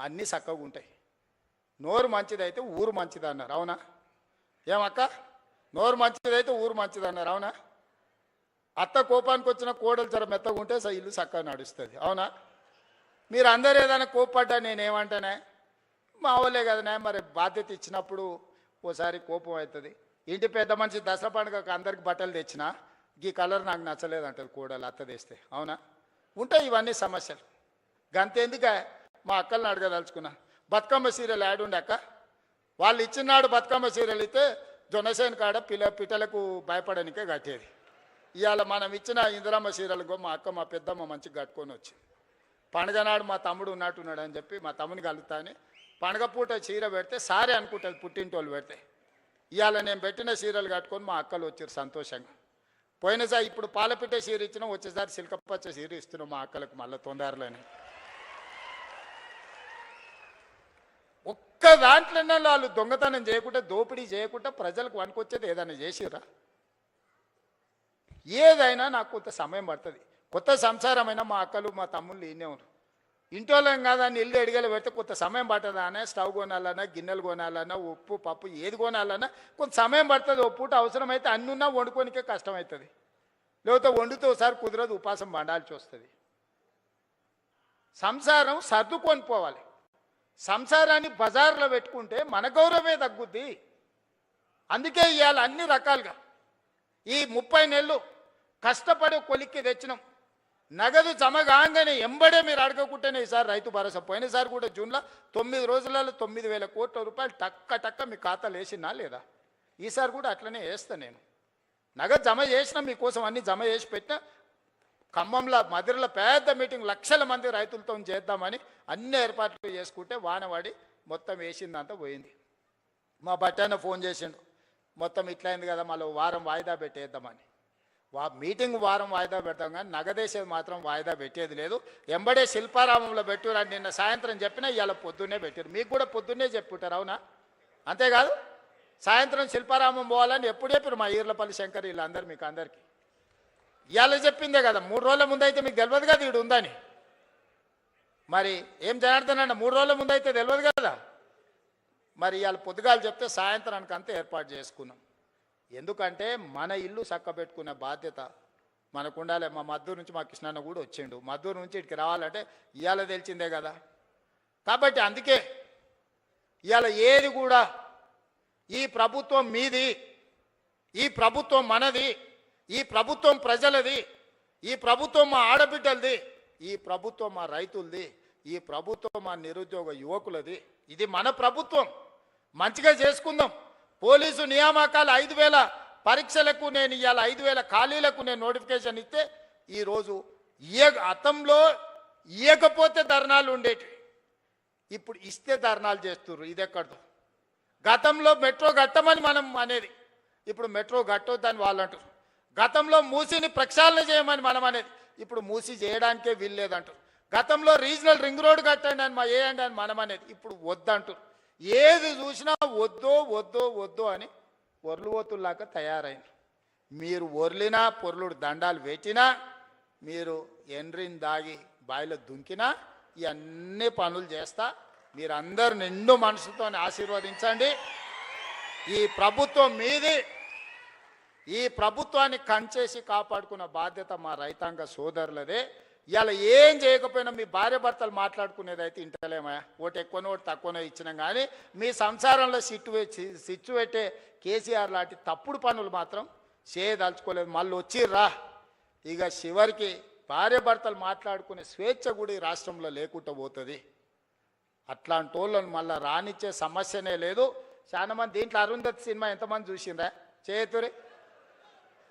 అన్నీ చక్కగా ఉంటాయి. నోరు మంచిదైతే ఊరు మంచిది అన్నారు, అవునా? ఏమక్క, నోరు మంచిదైతే ఊరు మంచిది అన్నారు, అవునా? అత్త కోపానికి వచ్చిన కోడలు జర మెత్తగా ఉంటే ఇల్లు చక్కగా నడుస్తుంది, అవునా? మీరు అందరు ఏదైనా కోప్పడ్డా నేనేమంటానే, మా వాళ్ళే కదనే, మరి బాధ్యత ఇచ్చినప్పుడు ఓసారి కోపం అవుతుంది. ఇంటి పెద్ద మనిషి దసరా పండుగకు అందరికి బట్టలు తెచ్చినా ఈ కలర్ నాకు నచ్చలేదు అంటది కోడలు అత్త తెస్తే, అవునా? ఉంటాయి ఇవన్నీ సమస్యలు. గంతెందుకే మా అక్కల్ని అడగదలుచుకున్నా, బతుకమ్మ సీరియల్ యాడ్ ఉండే అక్క, వాళ్ళు ఇచ్చినాడు బతుకమ్మ సీరియల్ అయితే జొన్నసేన కాడ పిట్టలకు భయపడనికే కట్టేది. ఇవాళ మనం ఇచ్చిన ఇందిరమ్మ సీరియల్కో మా అక్క మా పెద్దమ్మ మంచిగా కట్టుకొని వచ్చి పండుగ నాడు మా తమ్ముడు ఉన్నట్టున్నాడు అని చెప్పి మా తమ్ముని కలుగుతాని పండుగ పూట చీర పెడితే సారే అనుకుంటుంది పుట్టింటోళ్ళు పెడితే. ఇవాళ నేను పెట్టిన చీరలు కట్టుకొని మా అక్కలు వచ్చారు సంతోషంగా. పోయినసారి ఇప్పుడు పాలపిట్ట చీర ఇచ్చినాం, వచ్చేసారి సిల్కపచ్చ చీర ఇస్తున్నాం మా అక్కలకు మళ్ళీ తొందరలోనే. ఒక్క దాంట్లోనే వాళ్ళు దొంగతనం చేయకుండా దోపిడీ చేయకుండా ప్రజలకు వనుకొచ్చేది ఏదైనా చేసిరా? ఏదైనా నాకు కొంత సమయం పడుతుంది. కొత్త సంసారమైనా మా అక్కలు మా తమ్ముళ్ళు ఈయనే ఉన్నారు. ఇంటోళ్ళం కాదా అని ఇల్లు ఎడిగలు పెడితే కొంత సమయం పడుతుంది. అనే స్టవ్ కొనాలన్నా గిన్నెలు కొనాలన్నా ఉప్పు పప్పు ఏది కొనాలన్నా కొంత సమయం పడుతుంది. ఓ పూట అవసరమైతే అన్నున్నా వండుకోనికే కష్టమవుతుంది. లేకపోతే వండితే ఒకసారి కుదరదు, ఉపాసం పండాల్సి వస్తుంది. సంసారం సర్దుకొని పోవాలి. సంసారాన్ని బజార్లో పెట్టుకుంటే మన గౌరవమే తగ్గుద్ది. అందుకే ఇవాళ అన్ని రకాలుగా ఈ 30 నెలలు కష్టపడి కొలిక్కి తెచ్చినాం. నగదు జమ కాగానే ఎంబడే మీరు అడగకుంటేనే ఈసారి రైతు భరోసా. పోయినసారి కూడా జూన్లో 9 రోజులలో 9,000 కోట్ల రూపాయలు టక్క మీ ఖాతాలు వేసినా లేదా? ఈసారి కూడా అట్లనే వేస్తా నేను. నగదు జమ చేసినా మీకోసం అన్ని జమ చేసి పెట్టినా. ఖమ్మంలో మదిరలో పెద్ద మీటింగ్, లక్షల మంది రైతులతో చేద్దామని అన్ని ఏర్పాట్లు చేసుకుంటే వానవాడి మొత్తం వేసిందంతా పోయింది. మా బట్టాన ఫోన్ చేసిండు, మొత్తం ఇట్లా అయింది కదా, మళ్ళీ వారం వాయిదా పెట్టేద్దామని. మీటింగ్ వారం వాయిదా పెడతాం కానీ నగదేసేది మాత్రం వాయిదా పెట్టేది లేదు. ఎంబడే శిల్పారామంలో పెట్టురని నిన్న సాయంత్రం చెప్పినా ఇవాళ పొద్దున్నే పెట్టారు. మీకు కూడా పొద్దున్నే చెప్పుంటారు, అవునా? అంతేకాదు సాయంత్రం శిల్పారామం పోవాలని ఎప్పుడు చెప్పారు మా ఈర్లపల్లి శంకర్ వీళ్ళందరూ మీకు అందరికీ. ఇవాళ చెప్పిందే కదా, 3 రోజుల ముందు అయితే మీకు తెలియదు కదా ఈడు ఉందని. మరి ఏం జనార్దన్ అన్న 3 రోజుల ముందు అయితే తెలియదు కదా. మరి ఇవాళ పొద్దుగాలు చెప్తే సాయంత్రానికి అంతా ఏర్పాటు చేసుకున్నాం. ఎందుకంటే మన ఇల్లు చక్కబెట్టుకునే బాధ్యత మనకు ఉండాలి. మా మద్దూరు నుంచి మా కృష్ణన్న కూడా వచ్చిండు. మద్దూరు నుంచి ఇక్కడికి రావాలంటే ఇవాళ తెలిసిందే కదా. కాబట్టి అందుకే ఇవాళ ఏది కూడా ఈ ప్రభుత్వం మీది, ఈ ప్రభుత్వం మనది, ఈ ప్రభుత్వం ప్రజలది, ఈ ప్రభుత్వం మా ఆడబిడ్డలది, ఈ ప్రభుత్వం మా రైతులది, ఈ ప్రభుత్వం మా నిరుద్యోగ యువకులది. ఇది మన ప్రభుత్వం. మంచిగా చేసుకుందాం. పోలీసు నియామకాలు 5,000 పరీక్షలకు నేను ఇవాళ 5,000 ఖాళీలకు నేను నోటిఫికేషన్ ఇస్తే ఈరోజు గతంలో ఇవ్వకపోతే ధర్నాలు ఉండేవి, ఇప్పుడు ఇస్తే ధర్నాలు చేస్తున్నారు. ఇది ఎక్కడదో. గతంలో మెట్రో కట్టమని మనం అనేది, ఇప్పుడు మెట్రో కట్టొద్దని వాళ్ళు అంటారు. గతంలో మూసిని ప్రక్షాళన చేయమని మనం అనేది, ఇప్పుడు మూసి చేయడానికే వీల్లేదంటారు. గతంలో రీజనల్ రింగ్ రోడ్ కట్టండి అని వేయండి అని మనం అనేది, ఇప్పుడు వద్దంటారు. ఏది చూసినా వద్దో అని ఒర్లువోతుల్లాగా తయారైంది. మీరు ఒర్లినా పొర్లుడు దండాలు పెట్టినా, మీరు ఎండ్రిని దాగి బాయిలో దుంకినా ఇవన్నీ పనులు చేస్తా. మీరందరూ నిండు మనసుతో ఆశీర్వదించండి. ఈ ప్రభుత్వం మీది. ఈ ప్రభుత్వాన్ని కంచేసి కాపాడుకున్న బాధ్యత మా రైతాంగ సోదరులదే. ఇవాళ ఏం చేయకపోయినా మీ భార్య భర్తలు మాట్లాడుకునేది అయితే ఇంటలేమయ్యా, ఓటు ఎక్కువనో ఓటు తక్కువనో ఇచ్చినాం కానీ మీ సంసారంలో సిచ్చు పెట్టే కేసీఆర్ లాంటి తప్పుడు పనులు మాత్రం చేయదలుచుకోలేదు. మళ్ళీ వచ్చిర్రా ఇక చివరికి భార్య భర్తలు మాట్లాడుకునే స్వేచ్ఛ కూడా ఈ రాష్ట్రంలో లేకుండా పోతుంది. అట్లాంటి వాళ్ళని మళ్ళీ రానిచ్చే సమస్యనే లేదు. చాలా మంది దీంట్లో అరుంధతి సినిమా ఎంతమంది చూసిండ్రా? చేతురి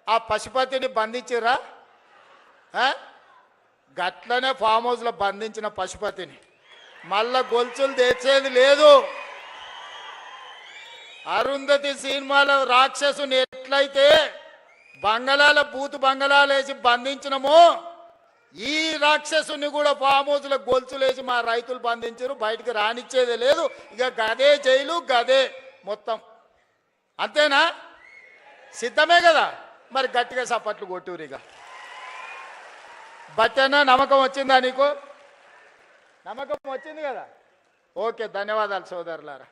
ఆ పశుపతిని బంధించిర్రా? గట్లనే ఫామ్ హౌస్లో బంధించిన పశుపతిని మళ్ళా గొలుసులు తెచ్చేది లేదు. అరుంధతి సినిమాలో రాక్షసుని ఎట్లయితే బంగళాల బంగళాలు వేసి బంధించినమో ఈ రాక్షసుని కూడా ఫామ్ హౌస్లో గొలుసులు వేసి మా రైతులు బంధించారు. బయటికి రానిచ్చేదే లేదు. ఇక గదే జైలు గదే మొత్తం. అంతేనా? సిద్ధమే కదా? మరి గట్టిగా సపట్లు కొట్టూరు. ఇక బట్టనా నమ్మకం వచ్చిందా నీకు? నమ్మకం వచ్చింది కదా? ఓకే, ధన్యవాదాలు సోదరులారా.